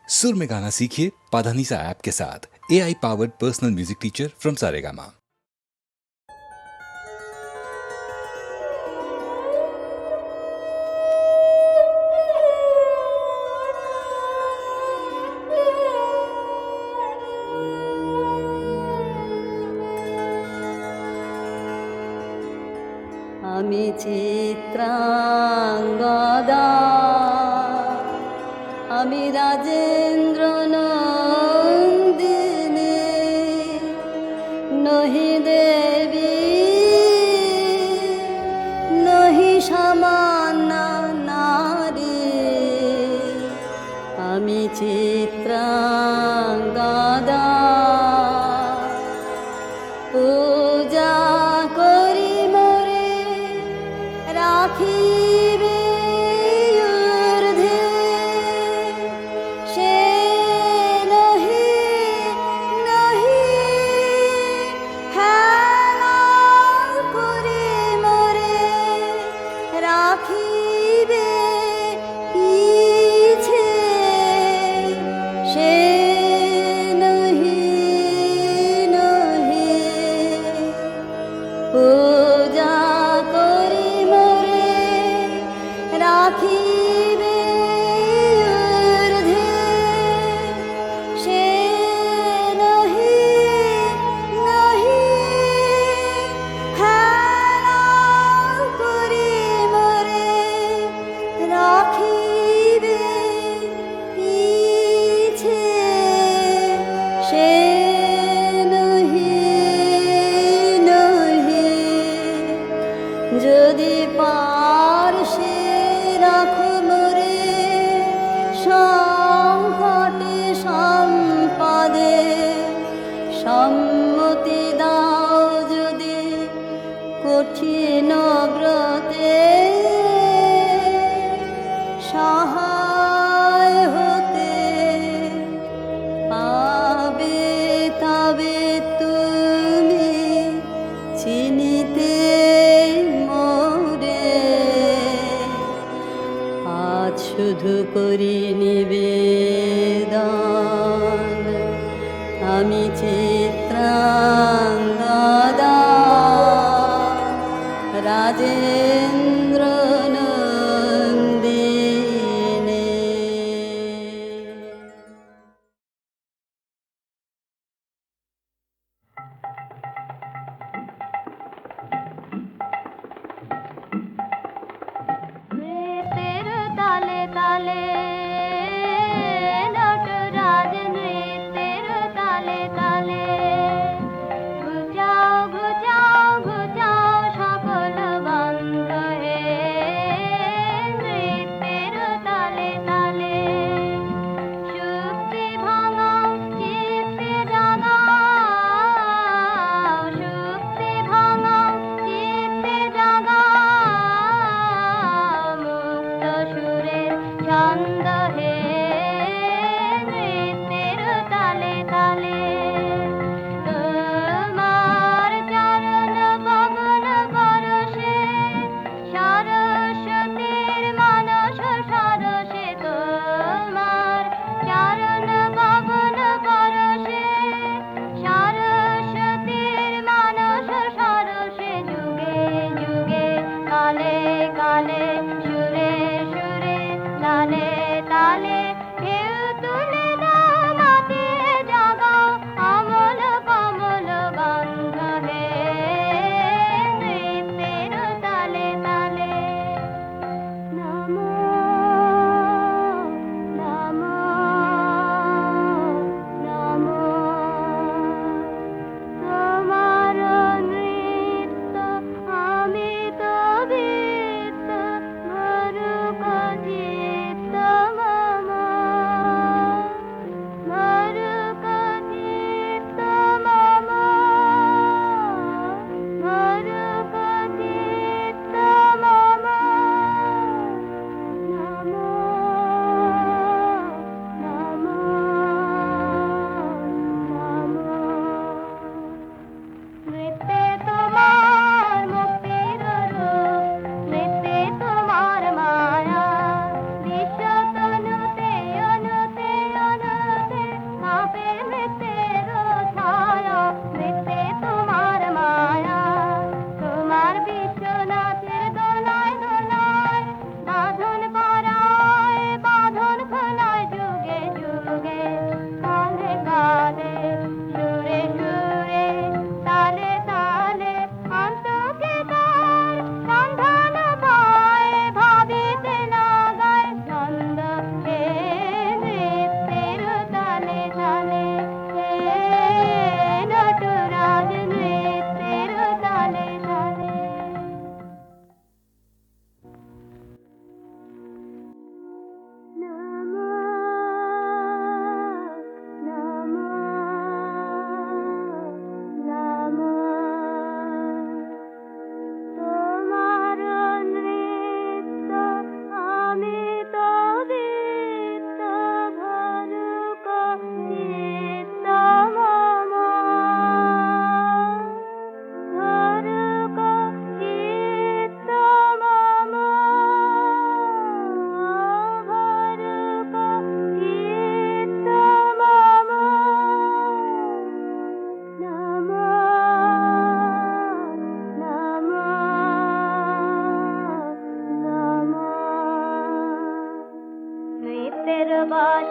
सुर में गाना सीखिए पाधानीसा ऐप के साथ। AI powered personal music teacher from Saregama. আমি চিত্রাঙ্গদা, আমি রাজেন্দ্র নন্দিনী, নহি দেবী নহি সামান্য নারী। আমি চিত্রাঙ্গদা, পূজা করি মোরে রাখিবে ঊর্ধ্বে, সে নহি নহি হেলা করি মোরে রাখিবে পিছে, সে নহি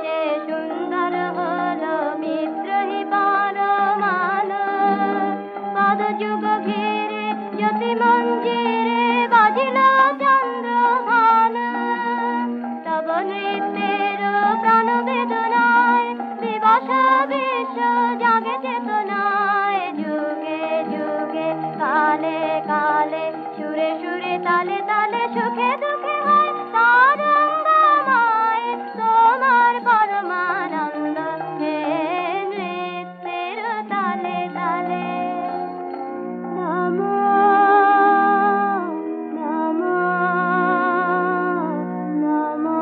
সে সুন্দর হলো বিদ্রোহী পরমাণ পদযুগ ঘিরে জ্যোতি মঞ্জিরে বাজিল চন্দ্রভান তব নৃত্যের প্রাণ বেদনায় দিবস বিশ্ব জাগে চেতনায় যুগে যুগে কালে কালে সুরে সুরে তালে তালে সুখে দুঃখে হয় তারঙ্গময় তোমার পরমানন্দ হে নৃত্যের তালে তালে নমো নমো নমো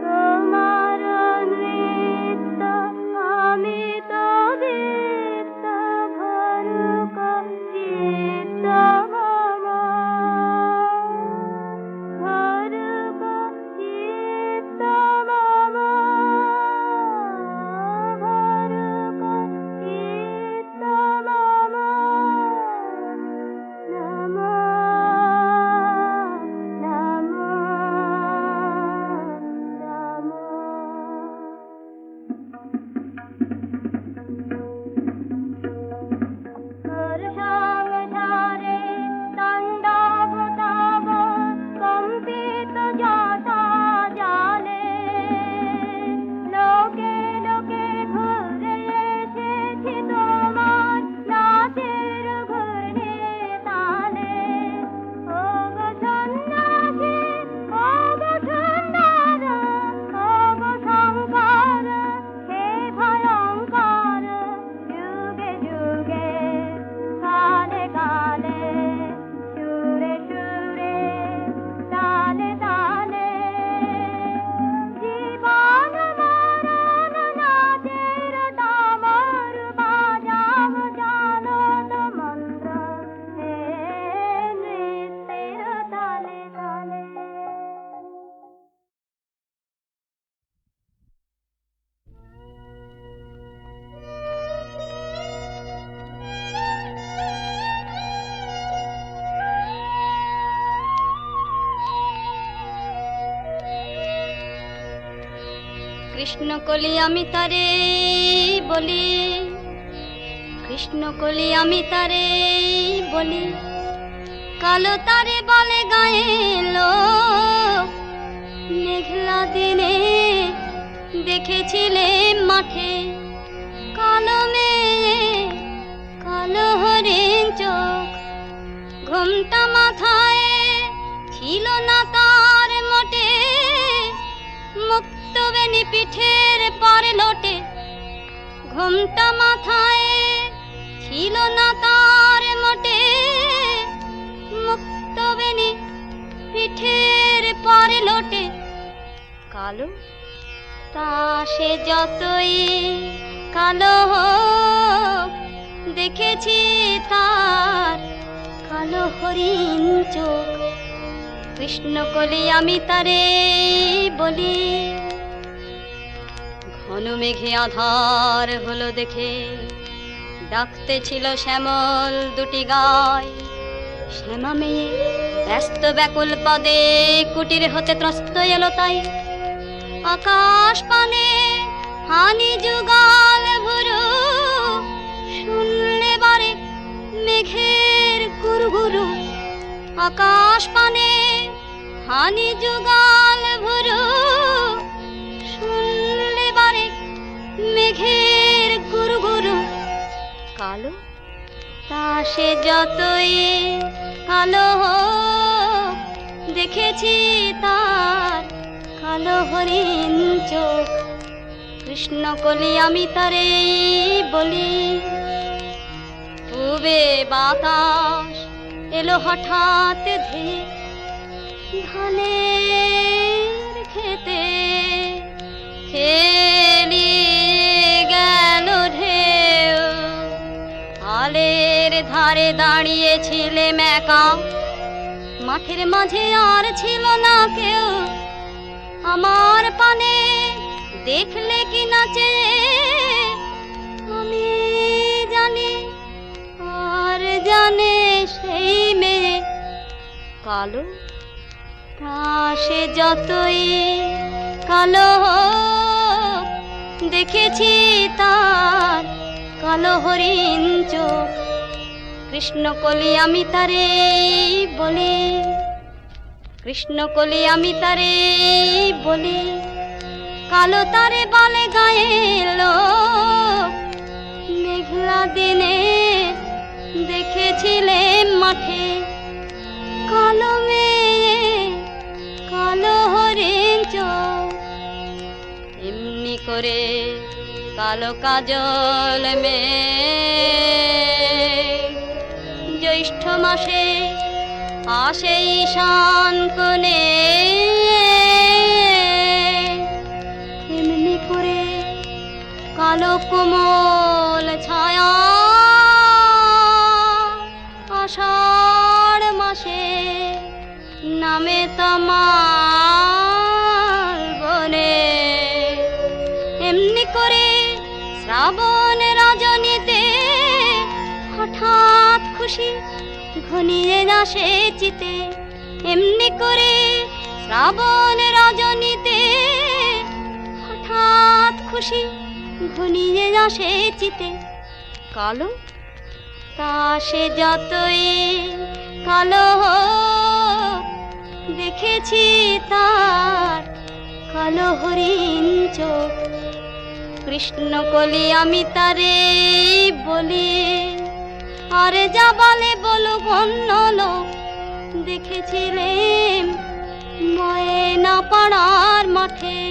তোমার নৃত্য আমি তো দিত্য ভরুক চিত্ত মম ভরুক চিত্ত মম ভরুক চিত্ত মম নমো নমো তোর সংসারে তাণ্ডব তব কম্পিত যথা জালে লোকে লোকে ঘুরে এসেছি তোমার নাচের ঘূর্ণি তালে ও গো সন্ন্যাসী ও গো সুন্দর ও গো শঙ্কর হে ভয়ঙ্কর যুগে যুগে কালে কালে সুরে সুরে তালে তালে জীবন মরণ নাচের তামর বাজাও জানত মন্ত্র হে নৃত্যের তালে তালে কৃষ্ণ কলি আমি তারে বলি কৃষ্ণ কলি আমি তারে বলি কালো তারে বলে গায়েল মেঘলা দিনে দেখেছিলে মাঠে কালো মেয়ে কালো হরিণ চোখ ঘুমটা মাথায় ছিল না তার মোটে মুক্ত বেনি পিঠের পরে লোটে ঘুমটা মাথায় ছিল না তার মোটে মুক্ত বেনি পিঠের পরে লোটে কালো তা সে যতই কালো হোক দেখেছি তার কালো হরিণ চোখ কৃষ্ণ কলি আমি তারে বলি ঘন মেঘে আধার হলো দেখে ডাকতে ছিল শ্যামল দুটি গায় শ্যামা মেয়ে ব্যস্ত ব্যাকুল পদে কুটির হতে ত্রস্ত এলো তাই আকাশ পানে হানি যুগাল ভুরু শুনলে বারে মেঘের গুরুগুরু আকাশ পানে হানি যুগাল ভুরু শুনলে বারে মেঘের গুরুগুরু কালো তা সে যতই কালো হোক দেখেছি তার কালো হরিণ চোখ কৃষ্ণ কলি আমি তারে বলি পূবে বাতাস এলো হঠাৎ ধেয়ে ধানের খেতে খেলিয়ে গেল ঢেউ আলের ধারে দাঁড়িয়েছিলে মেকা মাঠের মাঝে আর ছিল না কেউ আমার পানে দেখলে কি নাচে আমি জানি আর জানে সেই মেয়ে কালো তা সে যতই কালো দেখেছি তার কালো হরিণ চোখ। কৃষ্ণকলি আমি তারে বলি, কৃষ্ণকলি আমি তারে বলি, কালো তারে বলে গায়ের লোক। মেঘলা দিনে দেখেছিলে মাঠে কালো মেয়ে কালো হরিণ চোখ। এমনি করে কালো কাজল জ্যৈষ্ঠ মাসে আসে ঈশান কোণে। এমনি করে কালো কোমল ছায়া আষাঢ় মাসে নামে তমাল বনে। এমনি করে শ্রাবণ রজনীতে হঠাৎ খুশি ঘনিয়ে আসে চিতে। এমনি করে শ্রাবণ রজনীতে হঠাৎ খুশি ঘনিয়ে আসে চিতে। কালো তা সে যতই কালো দেখেছি তার কালো হরিণ চোখ। কৃষ্ণকলি আমি তারে বলি, আরে যা বলে বলো অন্য লোক। দেখেছিলেন ময়না পাড়ার মাঠে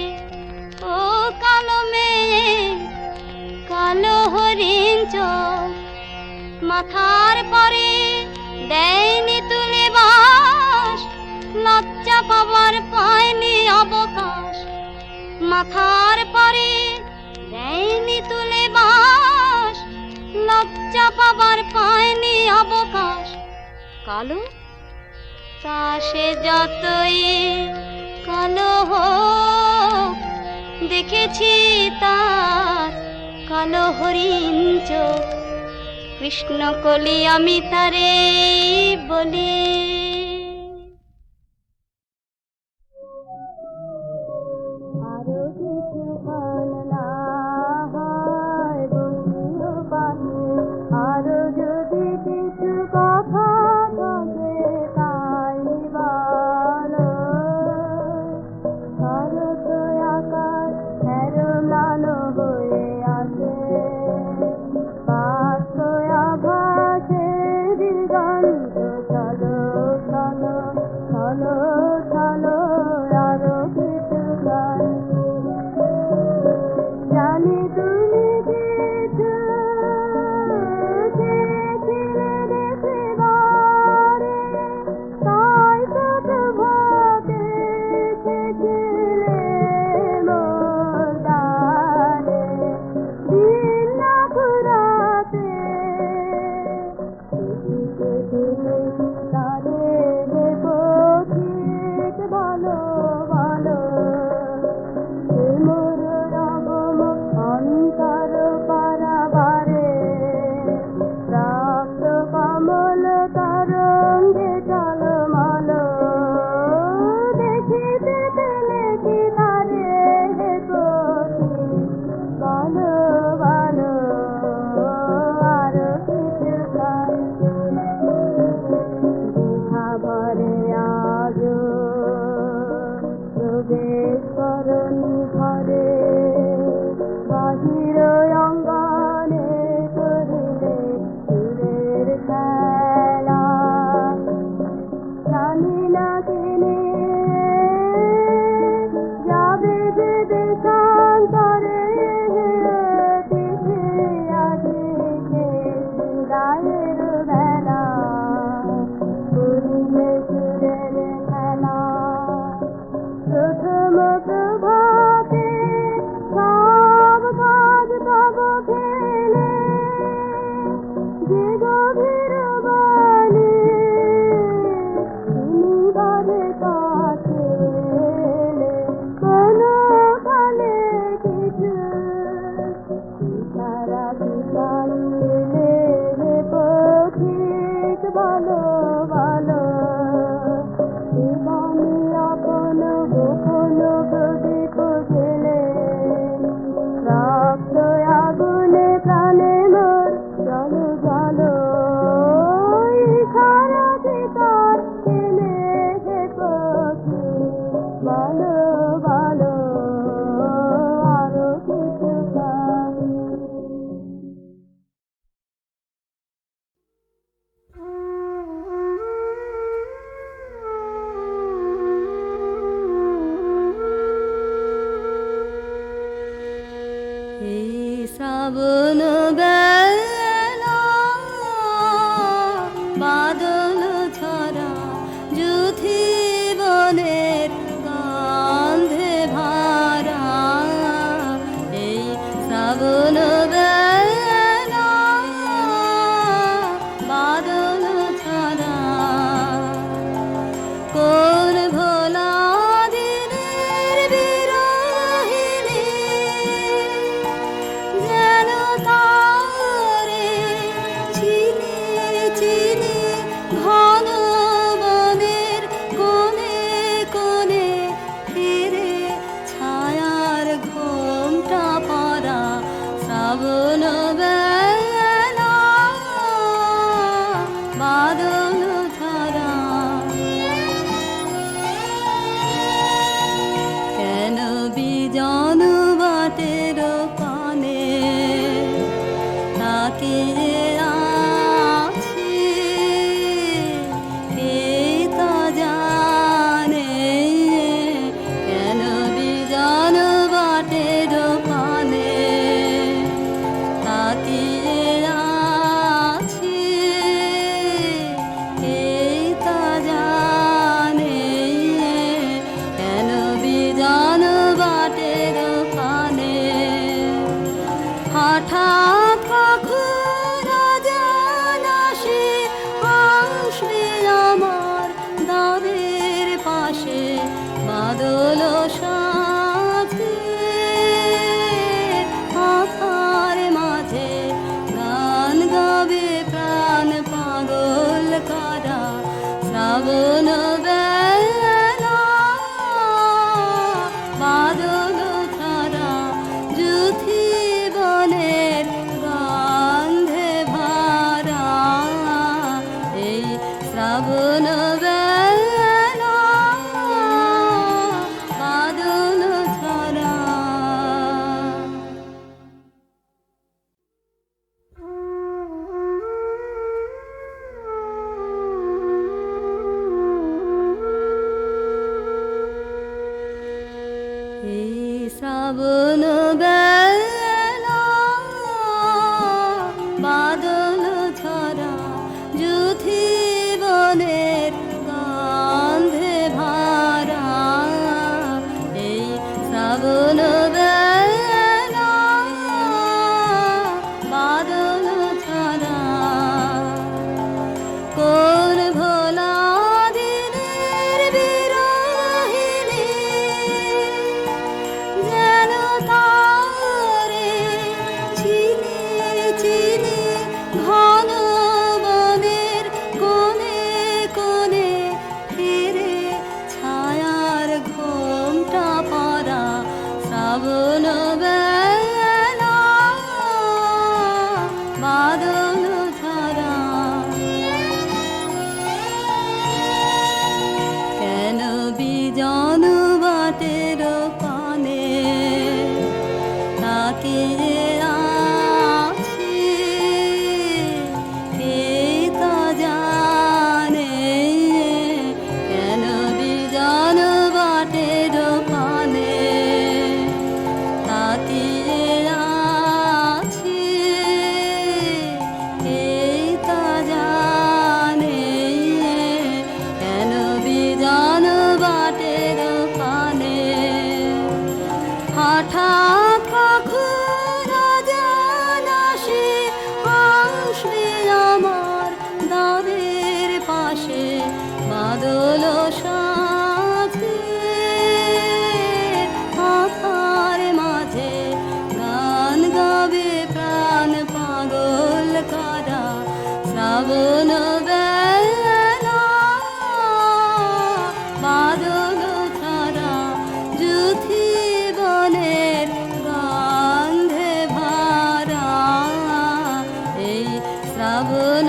ও কালো মেয়ে কালো হরিণ চোখ। মাথার পরে দেয়নি তুলে বাস, লজ্জা পাবার পায়নি অবকাশ। মাথার পরে দেয়নি তুলে বাস, লজ্জা পাবার পায়নি অবকাশ। কালো তা সে যতই কালো হোক দেখেছি তার কালো হরিণ চোখ। কৃষ্ণকলি আমি তারে বলি। আরো কিছু না হয় বন্ধু পাশে, আরো যদি কিছু কথা থাকে তাই বলো। শরৎ আকাশ হেরলানো হয়ে আছে, পাথর আভাসে দিগন্ত চলো। এই শ্রাবণ বেলা বাদল ছড়া যুথি বনের গন্ধে ভরা এই শ্রাবণ বেলা বাদল ছড়া কোন ভোলা দিনের বিরহিণী যেন তারে চিনি চিনি ঘন বনের কোণে কোণে ফিরে ছায়ার ঘোমটা পরা শ্রাবণ বেলা বাদল ঝরা কেন বিজন বাটের পানে তাকিয়ে আছি কে তা জানে কেন বিজন বাটের পানে তাকিয়ে আছি কে তা জানে কেন বিজন বাটের পানে হঠাৎ কখন জানাসে আসবে আমার দ্বারের পাশে বাদল সাথে আধার মাঝে গান গাবে প্রাণ পাগল করা শ্রাবণ বেলা বাদল ঝরা যুথি বনের গন্ধে ভরা এই শ্রাবণ বেলা বাদল ঝরা এই শ্রাবণ বেলা বাদল ঝরা যুথি বনের গন্ধে ভরা এই শ্রাবণ বেলা বাদল ঝরা কোন ভোলা দিনের বিরহিণী যেন তারে চিনি চিনি ঘন বনের কোণে কোণে ফিরে ছায়ার ঘোমটা পরা শ্রাবণ বেলা বাদল ঝরা কেন বিজন বাটের পানে তাকিয়ে আছি কে তা জানে কেন বিজন বাটের পানে তাকিয়ে আছি কে তা জানে কেন বিজন বাটের পানে হঠাৎ কখন জানাসে আসবে আমার দ্বারের পাশে বাদল সাথে আধার মাঝে গান গাবে প্রাণ পাগল করা শ্রাবণ বেলা বাদল ঝরা যুথি বনের গন্ধে ভরা এই শ্রাবণ